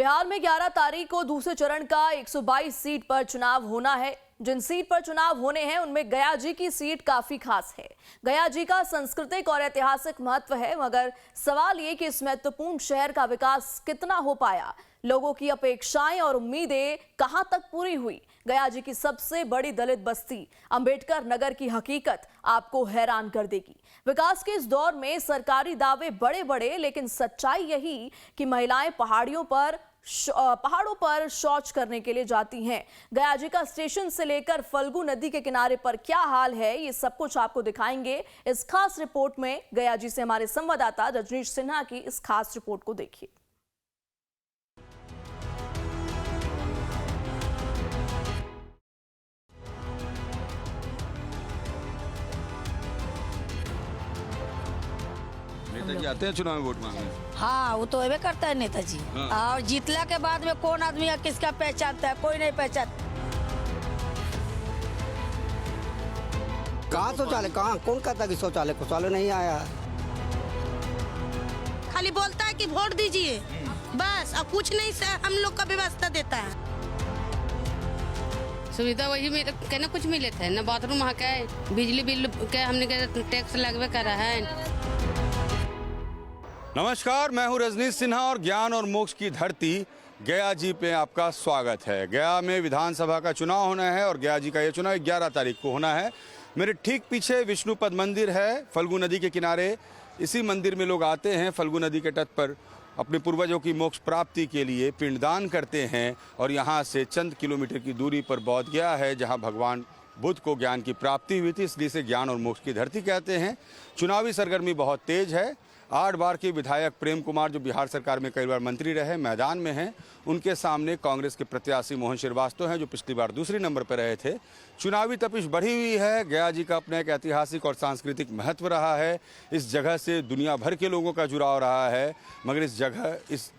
बिहार में 11 तारीख को दूसरे चरण का 122 सीट पर चुनाव होना है। जिन सीट पर चुनाव होने हैं उनमें गया जी की सीट काफी खास है। गया जी का सांस्कृतिक और ऐतिहासिक महत्व है, मगर सवाल ये कि इस महत्वपूर्ण शहर का विकास कितना हो पाया, लोगों की अपेक्षाएं और उम्मीदें कहां तक पूरी हुई। गया जी की सबसे बड़ी दलित बस्ती अंबेडकर नगर की हकीकत आपको हैरान कर देगी। विकास के इस दौर में सरकारी दावे बड़े बड़े, लेकिन सच्चाई यही कि महिलाएं पहाड़ों पर शौच करने के लिए जाती हैं। गया जी का स्टेशन से लेकर फल्गु नदी के किनारे पर क्या हाल है, ये सब कुछ आपको दिखाएंगे इस खास रिपोर्ट में। गया जी से हमारे संवाददाता रजनीश सिन्हा की इस खास रिपोर्ट को देखिए। नेताजी आते हैं चुनाव में वोट मांगने? हाँ, वो तो अबे करता है नेताजी। और जीतला के बाद में कौन आदमी किसका पहचानता है? कोई नहीं पहचानता। कहाँ शौचालय? कहाँ? कौन कहता कि शौचालय नहीं आया? खाली बोलता है कि वोट दीजिए, बस, और कुछ नहीं से हम लोग का व्यवस्था देता है। सुविधा वही के ना कुछ मिले थे ना, बाथरूम वहाँ के, बिजली बिल के हमने के टैक्स लगवे कर रहा है। नमस्कार, मैं हूं रजनीश सिन्हा और ज्ञान और मोक्ष की धरती गया जी पे आपका स्वागत है। गया में विधानसभा का चुनाव होना है और गया जी का ये चुनाव 11 तारीख को होना है। मेरे ठीक पीछे विष्णुपद मंदिर है, फल्गु नदी के किनारे। इसी मंदिर में लोग आते हैं, फल्गु नदी के तट पर अपने पूर्वजों की मोक्ष प्राप्ति के लिए पिंडदान करते हैं। और यहाँ से चंद किलोमीटर की दूरी पर बोध गया है, जहाँ भगवान बुद्ध को ज्ञान की प्राप्ति हुई थी, इसलिए इसे ज्ञान और मोक्ष की धरती कहते हैं। चुनावी सरगर्मी बहुत तेज है। 8 बार के विधायक प्रेम कुमार, जो बिहार सरकार में कई बार मंत्री रहे, मैदान में हैं। उनके सामने कांग्रेस के प्रत्याशी मोहन श्रीवास्तव हैं, जो पिछली बार दूसरे नंबर पर रहे थे। चुनावी तपिश बढ़ी हुई है। गया जी का अपना एक ऐतिहासिक और सांस्कृतिक महत्व रहा है। इस जगह से दुनिया भर के लोगों का जुड़ाव रहा है, मगर इस जगह, इस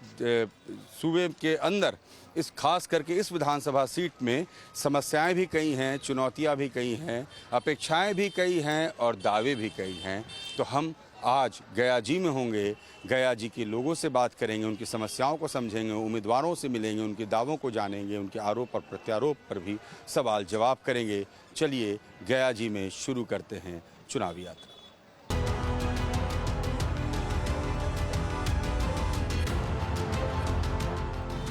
सूबे के अंदर, इस खास करके इस विधानसभा सीट में समस्याएं भी कई हैं, चुनौतियां भी कई हैं, अपेक्षाएं भी कई हैं और दावे भी कई हैं। तो हम आज गया जी में होंगे, गया जी के लोगों से बात करेंगे, उनकी समस्याओं को समझेंगे, उम्मीदवारों से मिलेंगे, उनके दावों को जानेंगे, उनके आरोप और प्रत्यारोप पर भी सवाल जवाब करेंगे। चलिए गया जी में शुरू करते हैं चुनावी यात्रा।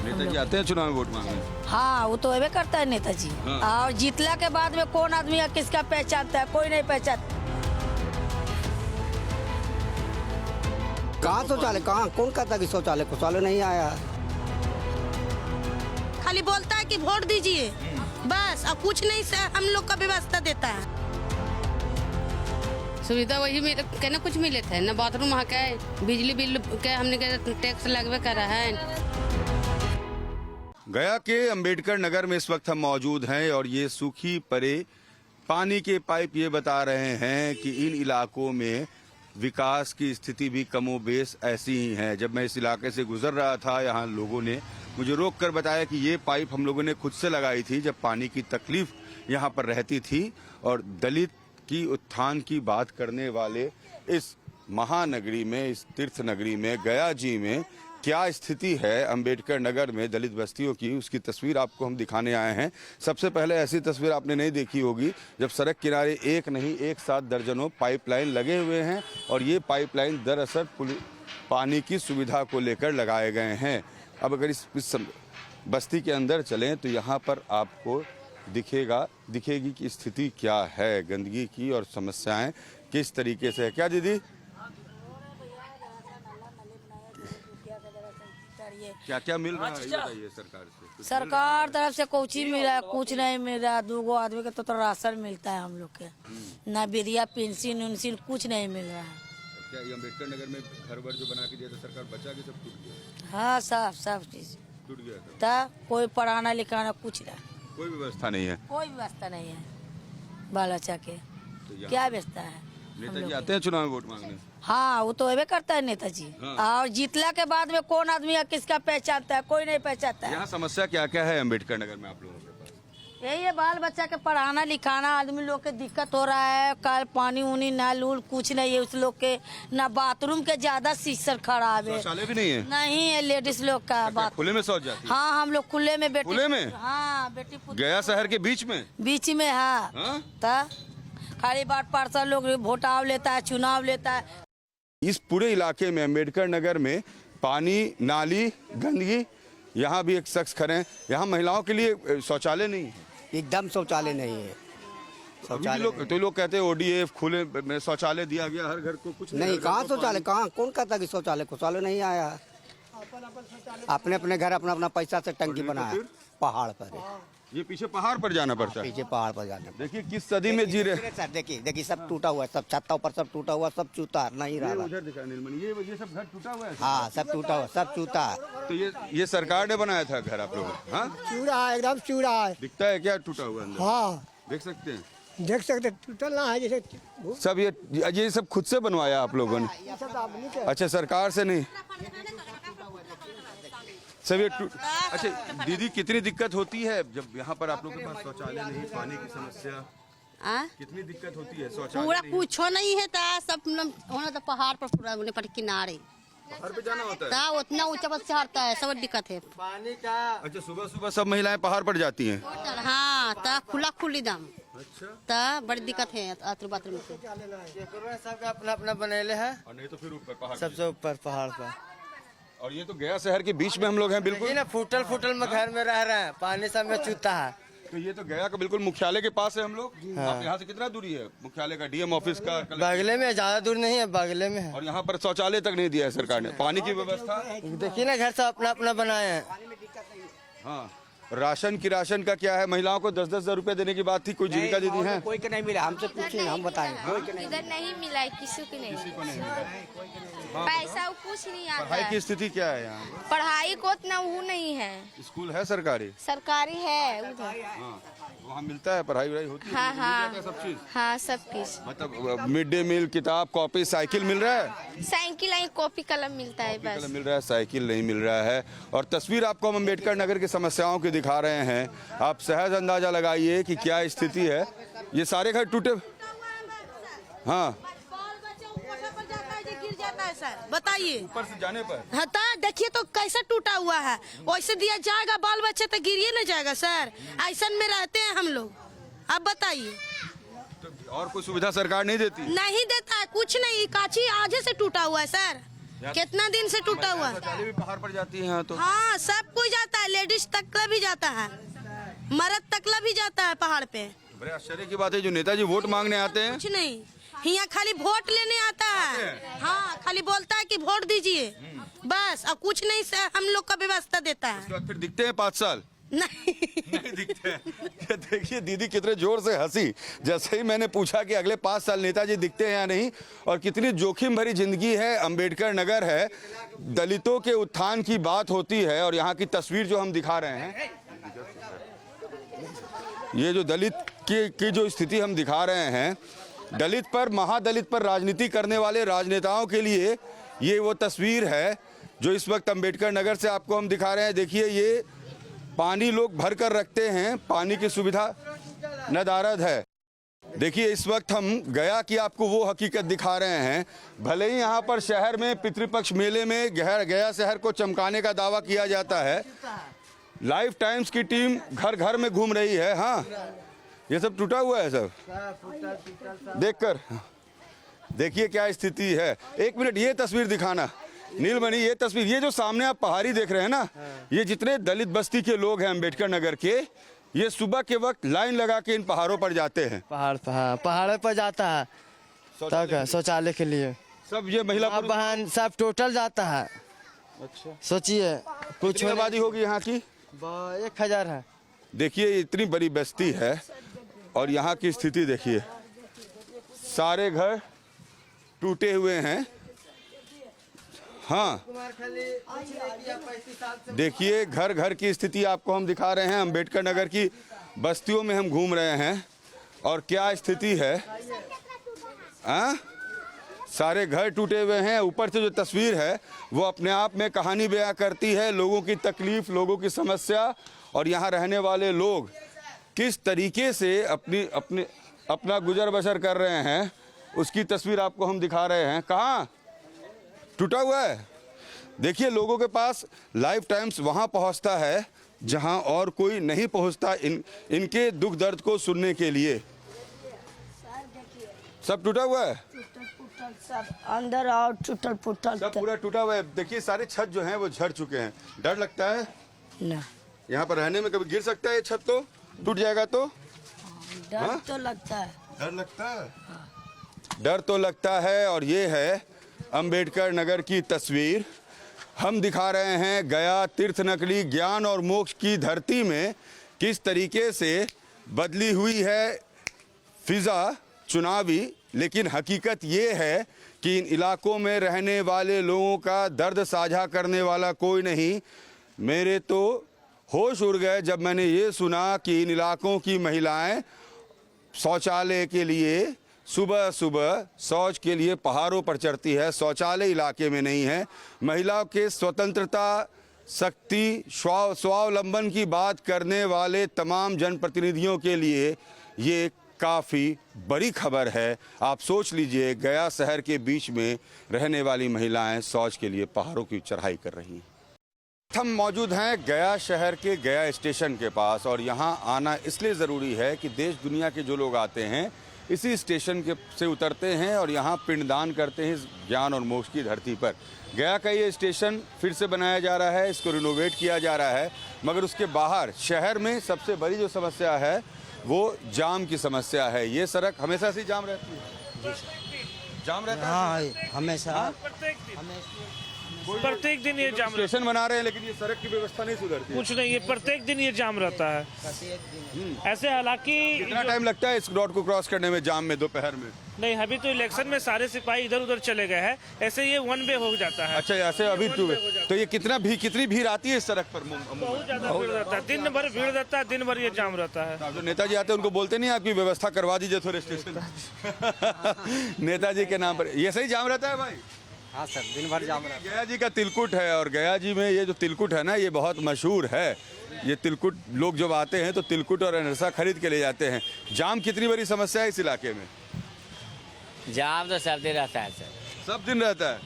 नेताजी आते हैं चुनाव में वोट मांगने? हाँ, वो तो अबे करता है नेताजी। और जीतला के बाद में कौन आदमी किसका पहचानता है? कोई नहीं पहचानता। कहाँ शौचालय? कहाँ? कौन कहता कि शौचालय नहीं आया? खाली बोलता है कि वोट दीजिए, बस, और कुछ नहीं से हम लोग का व्यवस्था देता है। सुविधा वही के ना कुछ मिले थे ना, बाथरूम वहाँ के, बिजली बिल के हमने के टैक्स लगवे कर रहा है। गया के अंबेडकर नगर में इस वक्त हम मौजूद हैं और ये सूखी पड़े पानी के पाइप ये बता रहे हैं कि इन इलाकों में विकास की स्थिति भी कमोबेश ऐसी ही है। जब मैं इस इलाके से गुजर रहा था, यहाँ लोगों ने मुझे रोक कर बताया कि ये पाइप हम लोगों ने खुद से लगाई थी जब पानी की तकलीफ यहाँ पर रहती थी। और दलित की उत्थान की बात करने वाले इस महानगरी में, इस तीर्थ नगरी में, गया जी में क्या स्थिति है अंबेडकर नगर में दलित बस्तियों की, उसकी तस्वीर आपको हम दिखाने आए हैं। सबसे पहले ऐसी तस्वीर आपने नहीं देखी होगी जब सड़क किनारे एक नहीं, एक साथ दर्जनों पाइपलाइन लगे हुए हैं। और ये पाइपलाइन दरअसल पानी की सुविधा को लेकर लगाए गए हैं। अब अगर इस बस्ती के अंदर चलें तो यहाँ पर आपको दिखेगी कि स्थिति क्या है, गंदगी की और समस्याएं किस तरीके से है। क्या दीदी, क्या क्या मिल रहा है बताइए सरकार से? सरकार तरफ से कुछ ही मिला, कुछ नहीं मिल रहा। 2 आदमी के तो राशन मिलता है हम लोग के, ना विधिया पेंशन उनसिन कुछ नहीं मिल रहा है। क्या ये अम्बेडकर नगर में घर वर जो बना के दिया था सरकार, बचा के सब टूट गया? हाँ, सब चीज टूट गया था। कोई पढ़ाना लिखाना कुछ नहीं, कोई व्यवस्था नहीं है। कोई व्यवस्था नहीं है बाल बच्चा के। तो क्या व्यवस्था है? नेताजी आते हैं चुनाव में वोट मांगने? हाँ, वो तो अबे करता है नेताजी। और जीतला के बाद में कौन आदमी किसका पहचानता है? कोई नहीं पहचानता है। यहाँ समस्या क्या क्या है अम्बेडकर नगर में आप लोगों के पास? यही है बाल बच्चा के पढ़ाना लिखाना, आदमी लोग के दिक्कत हो रहा है। कल पानी उनी नल उल कुछ नहीं है उस लोग के, ना बाथरूम के ज्यादा सिस्टम खराब है, शौचालय भी नहीं है? नहीं है लेडीज लोग का बात। खुले में शौच जाती है? हाँ हम लोग खुले में बेटी, खुले में? हाँ बेटी गया शहर के बीच में? बीच में है। हाँ? खाली बात पार्षद लोग वोटाव लेता है, चुनाव लेता है। इस पूरे इलाके में अम्बेडकर नगर में पानी, नाली, गंदगी, यहाँ भी एक शख्स खड़े हैं। यहाँ महिलाओं के लिए शौचालय नहीं है, एकदम शौचालय नहीं है। शौचालय लोग कहते हैं ODF खुले में शौचालय दिया गया हर घर को, कुछ नहीं, कहाँ शौचालय, कहाँ कौन कहता कि शौचालय नहीं आया। अपने अपने घर अपना अपना पैसा से टंकी बनाया पहाड़ पर है। ये पीछे पहाड़ पर जाना पड़ता है। पीछे पहाड़ पर जाना। देखिए किस सदी में जी रहे सर, देखिए सब टूटा हुआ है, सब छत्ता ऊपर सब टूटा हुआ, सब चूता नहीं रहा। उधर दिखा नीलमणि, ये सब घर टूटा हुआ है। हाँ सब टूटा हुआ, सब चूता। तो ये सरकार ने बनाया था घर आप लोगों ने? हाँ चूड़ा है, एकदम चूड़ा है। दिखता है क्या टूटा हुआ अंदर? हाँ देख सकते हैं, देख सकते, टूटल ना है जैसे सब ये सब खुद से बनवाया आप लोगों ने? अच्छा, सरकार से नहीं, सब ये अच्छा दीदी, कितनी दिक्कत होती है जब यहाँ पर आप लोगों के पास शौचालय नहीं, पानी की समस्या, कितनी दिक्कत होती है? शौचालय पूरा नहीं, पूछो नहीं है सब होना तो पहाड़ पर पूरा होने पर किनारे घर पे जाना होता है। ता उतना ऊंचा पर चढ़ता है, सब दिक्कत है। पानी का। अच्छा, सुबह सुबह सब महिलाएं पहाड़ पर जाती हैं? हाँ ता खुली दम, अच्छा, ता बड़ी दिक्कत है बाथरूम से। सबका अपना अपना बनेले है, और नहीं तो फिर ऊपर पहाड़, सबसे ऊपर पहाड़ पर। और ये तो गया शहर के बीच में हम लोग हैं बिल्कुल। देखिए ना, फुटल में घर में रह रहे हैं, पानी सब में चूता है। तो ये तो गया का बिल्कुल मुख्यालय के पास है हम लोग। आप यहाँ से कितना दूरी है मुख्यालय का, DM ऑफिस का? बगले में, ज्यादा दूर नहीं है, बगले में है। और यहाँ पर शौचालय तक नहीं दिया है सरकार ने, पानी की व्यवस्था। देखिए ना, घर सब अपना अपना बनाए हैं। हाँ, राशन का क्या है? महिलाओं को 10-10 हजार रुपए देने की बात थी, कोई जीविका दीदी है? कोई के नहीं मिला, हमसे पूछिए, हम बताएंगे। इधर नहीं मिला है, किसी को नहीं पैसा कुछ नहीं आता पढ़ाई है। की स्थिति क्या है यहाँ? पढ़ाई को उतना वो नहीं है, स्कूल है सरकारी? सरकारी है उधर। हाँ, वहाँ मिलता है, पढ़ाई वढ़ाई होती है? हाँ हाँ मिल जाता है सब चीज? हाँ सब कुछ, मतलब मिड डे मील, किताब कॉपी, साइकिल मिल रहा है? साइकिल आई कॉपी कलम मिलता है बस। कलम मिल रहा है, साइकिल नहीं मिल रहा है। और तस्वीर आपको हम अम्बेडकर नगर की समस्याओं की दिखा रहे हैं। आप सहज अंदाजा लगाइए कि क्या स्थिति है। ये सारे घर टूटे, हाँ गिर जाता है सर, बताइए। ऊपर से जाने पर हाँ ता देखिए तो कैसे टूटा हुआ है, वैसे दिया जाएगा बाल बच्चे तो गिरिए न जाएगा सर, ऐसा में रहते हैं हम लोग। अब बताइए, तो और कोई सुविधा सरकार नहीं देती? नहीं देता है कुछ नहीं, काची आजे से टूटा हुआ है सर, कितना दिन से टूटा हुआ है। शौचालय भी पहाड़ पर जाती है यहाँ तो? हाँ सब कुछ जाता है, लेडीज तकला भी जाता है, मर्द तकला भी जाता है पहाड़ पे। बड़े आश्चर्य की बात है, जो नेताजी वोट मांगने आते हैं, कुछ नहीं, यहाँ खाली वोट लेने आता है। हाँ खाली बोलता है कि वोट दीजिए बस, और कुछ नहीं सर हम लोग का व्यवस्था देता है। उसके बाद फिर दिखते हैं 5 साल नहीं नहीं दिखते हैं। ये देखिए दीदी कितने जोर से हंसी जैसे ही मैंने पूछा कि अगले 5 साल नेताजी दिखते हैं या नहीं। और कितनी जोखिम भरी जिंदगी है, अम्बेडकर नगर है, दलितों के उत्थान की बात होती है। और यहाँ की तस्वीर जो हम दिखा रहे हैं, ये जो दलित की जो स्थिति हम दिखा रहे हैं, दलित पर, महादलित पर राजनीति करने वाले राजनेताओं के लिए ये वो तस्वीर है जो इस वक्त अम्बेडकर नगर से आपको हम दिखा रहे हैं। देखिए ये पानी लोग भर कर रखते हैं, पानी की सुविधा नदारद है। देखिए इस वक्त हम गया की आपको वो हकीकत दिखा रहे हैं। भले ही यहाँ पर शहर में पितृपक्ष मेले में गया शहर को चमकाने का दावा किया जाता है, लाइफ टाइम्स की टीम घर घर में घूम रही है। हाँ, ये सब टूटा हुआ है सब, देखकर देखिए क्या स्थिति है। 1 मिनट ये तस्वीर दिखाना नीलमणि, ये तस्वीर, ये जो सामने आप पहाड़ी देख रहे हैं ना, ये जितने दलित बस्ती के लोग हैं अम्बेडकर नगर के, ये सुबह के वक्त लाइन लगा के इन पहाड़ों पर जाते हैं। पहाड़ पर, हाँ पहाड़ पर जाता है तक शौचालय के लिए। सब ये महिला बहन सब टोटल जाता है। अच्छा, सोचिए कुछ आबादी होगी यहाँ की? 1000 है। देखिए इतनी बड़ी बस्ती है और यहाँ की स्थिति देखिए, सारे घर टूटे हुए हैं। हाँ देखिए घर घर की स्थिति आपको हम दिखा रहे हैं। अम्बेडकर नगर की बस्तियों में हम घूम रहे हैं और क्या स्थिति है। हाँ, सारे घर टूटे हुए हैं। ऊपर से जो तस्वीर है वो अपने आप में कहानी बयां करती है, लोगों की तकलीफ, लोगों की समस्या। और यहाँ रहने वाले लोग किस तरीके से अपना गुजर बसर कर रहे हैं उसकी तस्वीर आपको हम दिखा रहे हैं। कहाँ टूटा हुआ है, देखिए लोगों के पास लाइफ टाइम्स वहाँ पहुँचता है जहाँ और कोई नहीं पहुँचता इनके दुख दर्द को सुनने के लिए। सब टूटा हुआ है, सब अंदर और टूटल फूटल सब पूरा टूटा हुआ है। देखिए सारे छत जो हैं वो झड़ चुके हैं। डर लगता है ना, यहाँ पर रहने में, कभी गिर सकता है ये छत तो टूट जाएगा तो? डर तो लगता है। डर लगता है, डर तो लगता है। और ये है अंबेडकर नगर की तस्वीर। हम दिखा रहे हैं गया तीर्थ नगरी ज्ञान और मोक्ष की धरती में किस तरीके से बदली हुई है फिजा चुनावी। लेकिन हकीकत ये है कि इन इलाकों में रहने वाले लोगों का दर्द साझा करने वाला कोई नहीं। मेरे तो होश उड़ गए जब मैंने ये सुना कि इन इलाकों की महिलाएं शौचालय के लिए सुबह सुबह शौच के लिए पहाड़ों पर चढ़ती है, शौचालय इलाके में नहीं है। महिलाओं के स्वतंत्रता, शक्ति, स्वावलंबन की बात करने वाले तमाम जनप्रतिनिधियों के लिए ये काफ़ी बड़ी खबर है। आप सोच लीजिए, गया शहर के बीच में रहने वाली महिलाएं शौच के लिए पहाड़ों की चढ़ाई कर रही हैं। हम मौजूद हैं गया शहर के गया स्टेशन के पास और यहाँ आना इसलिए ज़रूरी है कि देश दुनिया के जो लोग आते हैं इसी स्टेशन के से उतरते हैं और यहाँ पिंडदान करते हैं इस ज्ञान और मोक्ष की धरती पर। गया का ये स्टेशन फिर से बनाया जा रहा है, इसको रिनोवेट किया जा रहा है, मगर उसके बाहर शहर में सबसे बड़ी जो समस्या है वो जाम की समस्या है। ये सड़क हमेशा से जाम रहती है, जाम रहता है। हाँ हमेशा प्रत्येक दिन ये जाम स्टेशन बना रहे हैं लेकिन ये सड़क की व्यवस्था नहीं सुधरती। कुछ नहीं, ये प्रत्येक दिन ये जाम रहता है। ऐसे हालांकि कितना टाइम लगता है इस रोड को क्रॉस करने में जाम में दोपहर में? नहीं, अभी तो इलेक्शन में सारे सिपाही इधर उधर चले गए हैं, ऐसे ये वन वे हो जाता है। अच्छा, ऐसे अभी तो ये कितनी भीड़ आती है इस सड़क पर? बहुत ज्यादा भीड़ रहता है, दिन भर भीड़ रहता है, दिन भर ये जाम रहता है। जो नेताजी आते हैं उनको बोलते नहीं आपकी व्यवस्था करवा दीजिए थोड़े स्टेशन? नेताजी के नाम पर ये सही जाम रहता है भाई? हाँ सर, दिन भर जाम रहता है। गया जी का तिलकुट है और गया जी में ये जो तिलकुट है ना ये बहुत मशहूर है। ये तिलकुट लोग जब आते हैं तो तिलकुट और अनरसा खरीद के ले जाते हैं। जाम कितनी बड़ी समस्या है इस इलाके में? जाम तो सब दिन रहता है सर, सब दिन रहता है,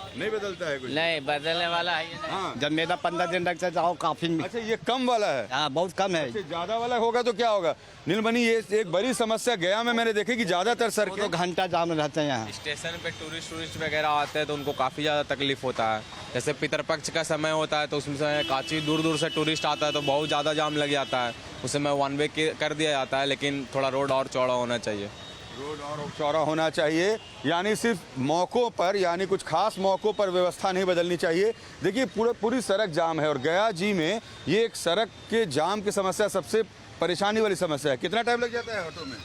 नहीं बदलता है कुछ? नहीं बदलने वाला है। हाँ। जब नेता 15 दिन तक से जाओ काफी। अच्छा, ये कम वाला है? हाँ बहुत कम है। अच्छा, ज्यादा वाला होगा तो क्या होगा? नीलमणि, ये एक बड़ी समस्या गया में मैंने देखी कि ज्यादातर सड़कें 2 घंटा जाम रहते हैं यहाँ। स्टेशन पे टूरिस्ट वगैरह आते हैं तो उनको काफ़ी ज़्यादा तकलीफ होता है। जैसे पितरपक्ष का समय होता है तो उसमें काफ़ी दूर दूर से टूरिस्ट आता है तो बहुत ज़्यादा जाम लग जाता है। उस समय वन वे कर दिया जाता है, लेकिन थोड़ा रोड और चौड़ा होना चाहिए। रोड और चौड़ा होना चाहिए, यानी सिर्फ मौक़ों पर, यानी कुछ खास मौक़ों पर व्यवस्था नहीं बदलनी चाहिए। देखिए पूरी सड़क जाम है और गया जी में ये एक सड़क के जाम की समस्या सबसे परेशानी वाली समस्या है। कितना टाइम लग जाता है ऑटो में?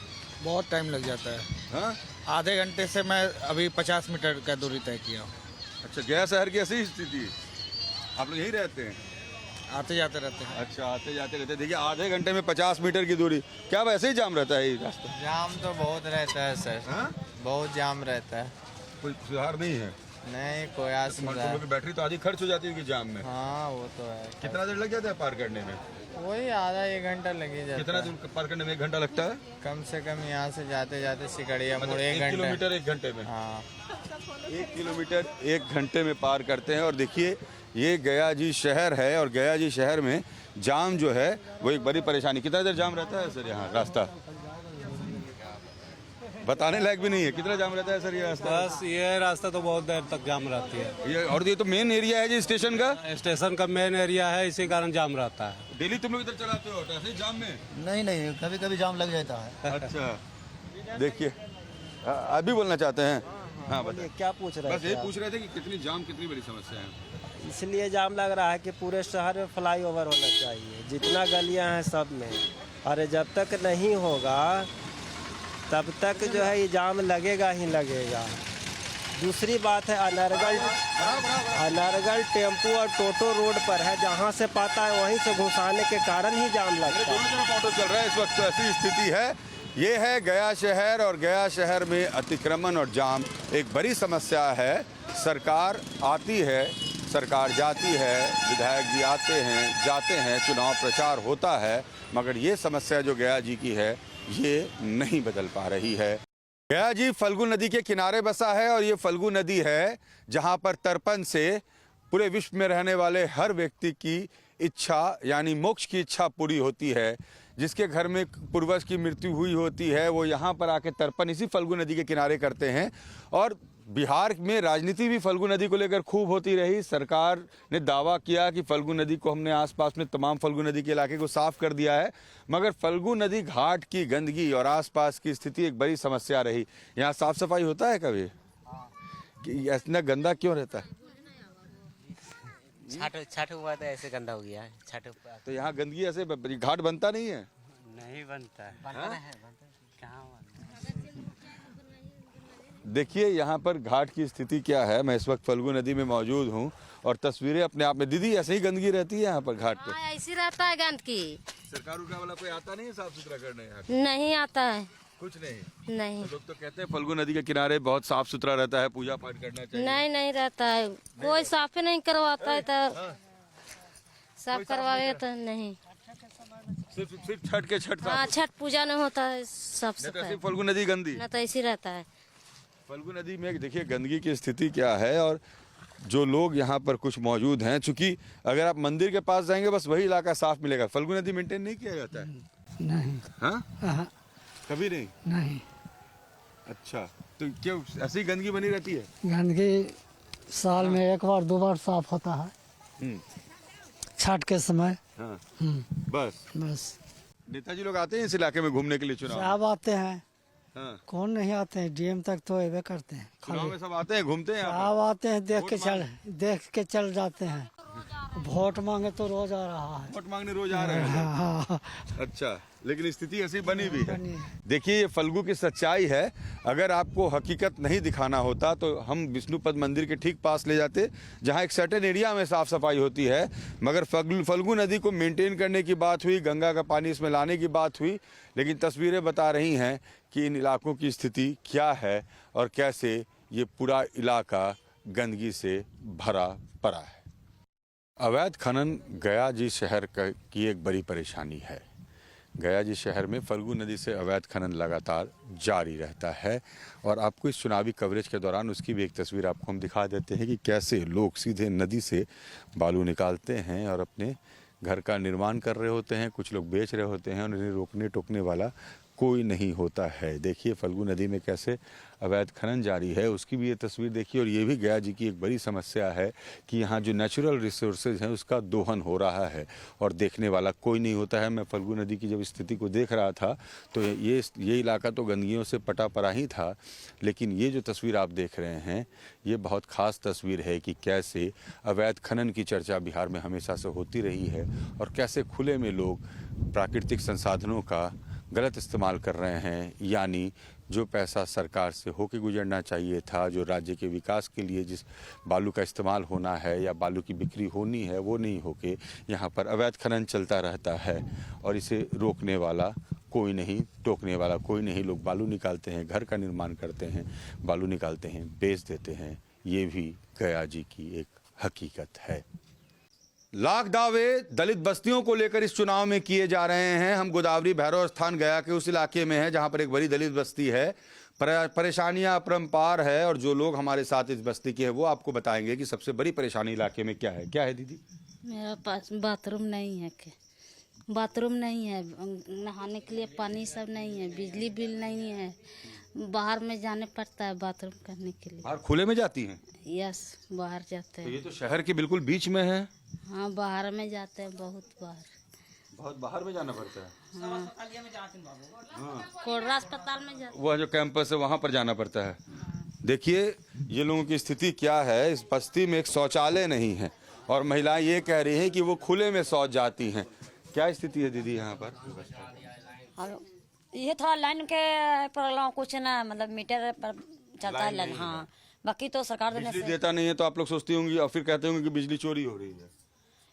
बहुत टाइम लग जाता है। हाँ? आधे घंटे से मैं अभी 50 मीटर का दूरी तय किया हूँ। अच्छा, गया शहर की ऐसी स्थिति है? आप लोग यहीं रहते हैं? आते जाते रहते हैं। अच्छा, आते जाते रहते हैं। देखिए आधे घंटे में 50 मीटर की दूरी, क्या वैसे ही जाम रहता है ये रास्ता? जाम तो बहुत रहता है सर। हाँ? बहुत जाम रहता है। कोई सुधार नहीं है? नहीं कोई आस स्मार्टफोन की बैटरी तो आधी खर्च हो जाती है जाम में। हाँ वो तो है। कितना देर लग जाता है पार करने में? वही आधा 1 घंटा लग ही जाता कितना है। दूर पार करने में 1 घंटा लगता है? कम से कम यहाँ से जाते जाते सिकड़िया मतलब मोड़ 1 1 किलोमीटर 1 घंटे में? हाँ 1 किलोमीटर 1 घंटे में पार करते हैं। और देखिए ये गया जी शहर है और गया जी शहर में जाम जो है वो एक बड़ी परेशानी। कितना देर जाम रहता है सर यहाँ रास्ता? बताने लायक भी नहीं है, कितना जाम रहता है सर ये रास्ता? बस ये रास्ता तो बहुत देर तक जाम रहती है। ये और ये तो मेन एरिया है जी स्टेशन का? स्टेशन का मेन एरिया है, इसी कारण जाम रहता है। डेली तुम लोग इधर चलाते हो ऐसे ही जाम में? नहीं, कभी कभी जाम लग जाता है। अच्छा, देखिए अभी बोलना चाहते हैं? हाँ बताइए, क्या पूछ रहे बस ये पूछ रहे थे कि कितनी बड़ी समस्या है? इसलिए जाम लग रहा है कि पूरे शहर में फ्लाईओवर होना चाहिए, जितना गलियां हैं सब में। अरे जब तक नहीं होगा तब तक जो है ये जाम लगेगा ही लगेगा। दूसरी बात है अनरगल टेम्पो और टोटो रोड पर है, जहाँ से पाता है वहीं से घुसाने के कारण ही जाम लगता है। दोनों तरफ ऑटो चल रहा है इस वक्त, तो ऐसी स्थिति है। ये है गया शहर और गया शहर में अतिक्रमण और जाम एक बड़ी समस्या है। सरकार आती है, सरकार जाती है, विधायक जी आते हैं जाते हैं, चुनाव प्रचार होता है, मगर ये समस्या जो गया जी की है ये नहीं बदल पा रही है। गया जी फल्गु नदी के किनारे बसा है और ये फल्गु नदी है जहां पर तर्पण से पूरे विश्व में रहने वाले हर व्यक्ति की इच्छा यानी मोक्ष की इच्छा पूरी होती है। जिसके घर में पूर्वज की मृत्यु हुई होती है वो यहाँ पर आके तर्पण इसी फल्गु नदी के किनारे करते हैं। और बिहार में राजनीति भी फल्गु नदी को लेकर खूब होती रही। सरकार ने दावा किया कि फल्गु नदी को हमने आसपास में तमाम फल्गु नदी के इलाके को साफ कर दिया है, मगर फल्गु नदी घाट की गंदगी और आसपास की स्थिति एक बड़ी समस्या रही। यहाँ साफ सफाई होता है कभी कि इतना गंदा क्यों रहता है? छठ हुआ तो ऐसे गंदा हो गया है। छठ तो यहाँ गंदगी ऐसे घाट बनता नहीं है? नहीं बनता है। देखिए यहाँ पर घाट की स्थिति क्या है। मैं इस वक्त फल्गु नदी में मौजूद हूँ और तस्वीरें अपने आप में। दीदी ऐसे ही गंदगी रहती है यहाँ पर घाट पे? ऐसी रहता है गंदगी। सरकार वाला कोई आता नहीं है साफ सुथरा करने यहाँ? नहीं आता है। कुछ नहीं? नहीं। लोग तो कहते हैं फल्गु नदी के किनारे बहुत साफ सुथरा रहता है, पूजा पाठ करना चाहिए। नहीं रहता है, कोई साफ नहीं करवाता है। तो साफ करवाए तो नहीं, सिर्फ छठ के छठ। हाँ, छठ पूजा नहीं होता है साफ सफाई। फल्गु नदी गंदी ना तो ऐसी रहता है। फल्गु नदी में देखिए गंदगी की स्थिति क्या है। और जो लोग यहाँ पर कुछ मौजूद हैं, चूंकि अगर आप मंदिर के पास जाएंगे बस वही इलाका साफ मिलेगा। फल्गु नदी मेंटेन नहीं किया जाता है? नहीं। हाँ, कभी नहीं? नहीं। अच्छा, तो क्यों ऐसी गंदगी बनी रहती है? गंदगी साल में एक बार दो बार साफ होता है, छठ के समय। हाँ, बस नेताजी लोग आते हैं इस इलाके में घूमने के लिए चुनाव? सब आते हैं। हाँ। कौन नहीं आते हैं? डीएम तक तो एवे करते हैं। चुनाव में सब आते हैं, घूमते हैं? सब आते हैं, देख के चल जाते हैं। वोट मांगे तो रोज आ रहा है। वोट मांगने रोज आ रहे हैं? हाँ। अच्छा, लेकिन स्थिति ऐसी बनी भी है। बनी है। देखिए ये फल्गु की सच्चाई है। अगर आपको हकीकत नहीं दिखाना होता तो हम विष्णुपद मंदिर के ठीक पास ले जाते, जहां एक सर्टेन एरिया में साफ सफाई होती है। मगर फल्गु नदी को मेंटेन करने की बात हुई, गंगा का पानी इसमें लाने की बात हुई, लेकिन तस्वीरें बता रही हैं कि इन इलाकों की स्थिति क्या है और कैसे ये पूरा इलाका गंदगी से भरा पड़ा है। अवैध खनन गया जी शहर की एक बड़ी परेशानी है। गया जी शहर में फल्गु नदी से अवैध खनन लगातार जारी रहता है और आपको इस चुनावी कवरेज के दौरान उसकी भी एक तस्वीर आपको हम दिखा देते हैं कि कैसे लोग सीधे नदी से बालू निकालते हैं और अपने घर का निर्माण कर रहे होते हैं। कुछ लोग बेच रहे होते हैं और इन्हें रोकने टोकने वाला कोई नहीं होता है। देखिए फल्गु नदी में कैसे अवैध खनन जारी है, उसकी भी ये तस्वीर देखिए। और ये भी गया जी की एक बड़ी समस्या है कि यहाँ जो नेचुरल रिसोर्सेज हैं उसका दोहन हो रहा है और देखने वाला कोई नहीं होता है। मैं फल्गु नदी की जब स्थिति को देख रहा था तो ये इलाका तो गंदगियों से पटा पड़ा ही था, लेकिन ये जो तस्वीर आप देख रहे हैं ये बहुत ख़ास तस्वीर है कि कैसे अवैध खनन की चर्चा बिहार में हमेशा से होती रही है और कैसे खुले में लोग प्राकृतिक संसाधनों का गलत इस्तेमाल कर रहे हैं। यानी जो पैसा सरकार से होके गुजरना चाहिए था, जो राज्य के विकास के लिए जिस बालू का इस्तेमाल होना है या बालू की बिक्री होनी है, वो नहीं होके यहाँ पर अवैध खनन चलता रहता है और इसे रोकने वाला कोई नहीं, टोकने वाला कोई नहीं। लोग बालू निकालते हैं, घर का निर्माण करते हैं, बालू निकालते हैं, बेच देते हैं। ये भी गया जी की एक हकीकत है। लाख दावे दलित बस्तियों को लेकर इस चुनाव में किए जा रहे हैं। हम गोदावरी भैरव स्थान गया के उस इलाके में है जहां पर एक बड़ी दलित बस्ती है। परेशानियां अपरंपार है और जो लोग हमारे साथ इस बस्ती के हैं वो आपको बताएंगे कि सबसे बड़ी परेशानी इलाके में क्या है। क्या है दीदी? मेरा पास बाथरूम नहीं है, बाथरूम नहीं है, नहाने के लिए पानी सब नहीं है, बिजली बिल नहीं है, बाहर में जाने पड़ता है बाथरूम करने के लिए। बाहर खुले में जाती हैं? यस, बाहर जाते हैं। तो ये तो शहर के बिल्कुल बीच में है। हाँ, बाहर में जाते हैं, बहुत बाहर में जाना पड़ता है। कोर्रा अस्पताल में जाते हैं। वह जो कैंपस है वहाँ पर जाना पड़ता है। देखिए ये लोगों की स्थिति क्या है। इस बस्ती में एक शौचालय नहीं है और महिलाएं ये कह रही हैं कि वो खुले में शौच जाती हैं। क्या स्थिति है दीदी यहाँ पर? ये थोड़ा लाइन के प्रॉब्लम कुछ ना, मतलब मीटर पर चलता है लाइन। हाँ, बाकी तो सरकार बिजली देता नहीं है तो आप लोग सोचती होंगी और फिर कहते होंगे कि बिजली चोरी हो रही है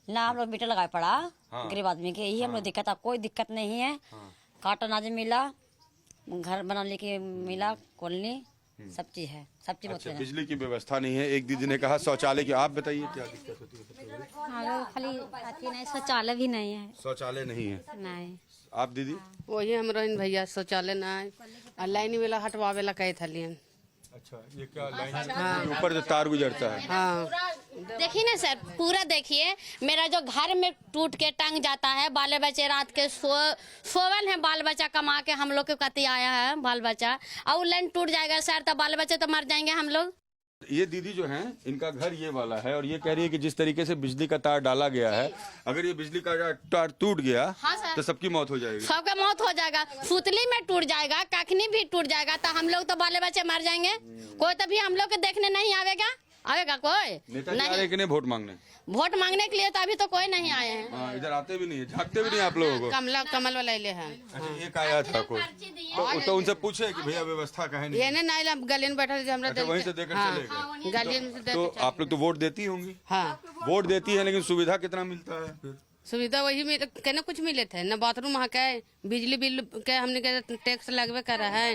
ना। हम लोग मीटर लगाए पड़ा। हाँ। गरीब आदमी के यही हम लोग दिक्कत है, कोई दिक्कत नहीं है। हाँ। काट अनाज मिला, घर बनाने के मिला, कॉलोनी सब चीज है, सब चीज अच्छा, बिजली की व्यवस्था नहीं है। एक दीदी ने कहा शौचालय की, आप बताइए क्या दिक्कत होती है सबसे बड़ी? खाली अथी नहीं, शौचालय भी नहीं है। शौचालय नहीं है। नहीं। आप दीदी? वही हमारा भैया शौचालय ना है, लाइन वाला हटवावेला कहे थलियन। अच्छा, ये क्या लाइन के ऊपर जो तार गुजरता है? हाँ देखिए ना सर, पूरा देखिए, मेरा जो घर में टूट के टंग जाता है, बाल बच्चे रात के सोवल है, बाल बच्चा कमा के हम लोग के कति आया है बाल बच्चा, और लाइन टूट जाएगा सर तो बाल बच्चे तो मर जाएंगे हम लोग। ये दीदी जो हैं, इनका घर ये वाला है और ये कह रही है कि जिस तरीके से बिजली का तार डाला गया है, अगर ये बिजली का तार टूट गया तो सबकी मौत हो जाएगी। सबका मौत हो जाएगा, सुतली में टूट जाएगा, कखनी भी टूट जाएगा तो हम लोग तो बाले बच्चे मर जाएंगे। कोई तभी हम लोग के देखने नहीं आवेगा कोई? नेता जी आ रहे कि नहीं वोट मांगने? वोट मांगने के लिए तो अभी तो कोई नहीं आए हैं। इधर आते भी नहीं है, झाँकते भी नहीं आप लोगों को। कमल वाला ले है। अच्छा, एक आया था कोई तो उनसे पूछे कि भैया व्यवस्था कहे नहीं? ये नहीं गली में बैठा अच्छा, वहीं से देकर चले गए। गली में तो आप लोग तो वोट देती होंगी? हाँ वोट देती है, लेकिन सुविधा कितना मिलता है फिर? सुविधा वही में कहना कुछ मिले थे न, बाथरूम वहाँ के, बिजली बिल के हमने के टैक्स लगवे कर रहा है।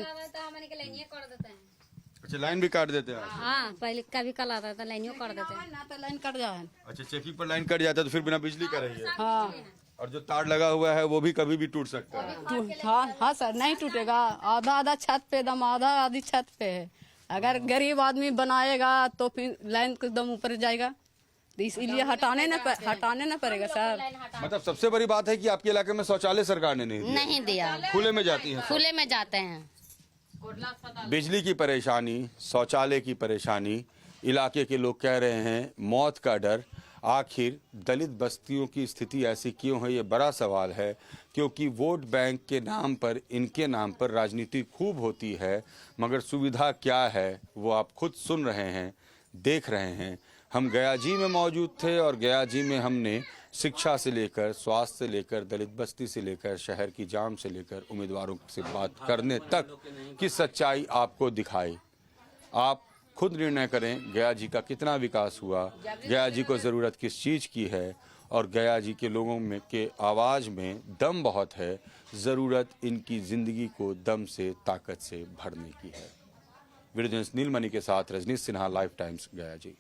अच्छा, लाइन भी काट देते हैं? हाँ, पहले कभी कल आता था लाइन काट देते हैं। ना तो लाइन कट जाए। अच्छा, चेकिंग पर लाइन कट जाता है तो फिर बिना बिजली का रही है। हाँ और जो तार लगा हुआ है वो भी कभी भी टूट सकता है। हाँ सर, नहीं टूटेगा, आधा आधा छत पे दम, आधा आधी छत पे है। अगर गरीब आदमी बनाएगा तो फिर लाइन को दम ऊपर जाएगा, तो इसीलिए हटाने न पड़ेगा सर। मतलब सबसे बड़ी बात है कि आपके इलाके में शौचालय सरकार ने नहीं दिया, खुले में जाती है, खुले में जाते हैं। बिजली की परेशानी, शौचालय की परेशानी, इलाके के लोग कह रहे हैं मौत का डर। आखिर दलित बस्तियों की स्थिति ऐसी क्यों है, ये बड़ा सवाल है, क्योंकि वोट बैंक के नाम पर, इनके नाम पर राजनीति खूब होती है, मगर सुविधा क्या है वो आप खुद सुन रहे हैं, देख रहे हैं। हम गयाजी में मौजूद थे और गयाजी में हमने शिक्षा से लेकर, स्वास्थ्य से लेकर, दलित बस्ती से लेकर, शहर की जाम से लेकर, उम्मीदवारों से बात करने तक की सच्चाई आपको दिखाई। आप खुद निर्णय करें गयाजी का कितना विकास हुआ, गयाजी को ज़रूरत किस चीज़ की है, और गयाजी के लोगों में के आवाज़ में दम बहुत है, ज़रूरत इनकी ज़िंदगी को दम से, ताकत से भरने की है। वीडियो जर्नलिस्ट नीलमणि के साथ रजनीश सिन्हा, लाइफ टाइम्स, गयाजी।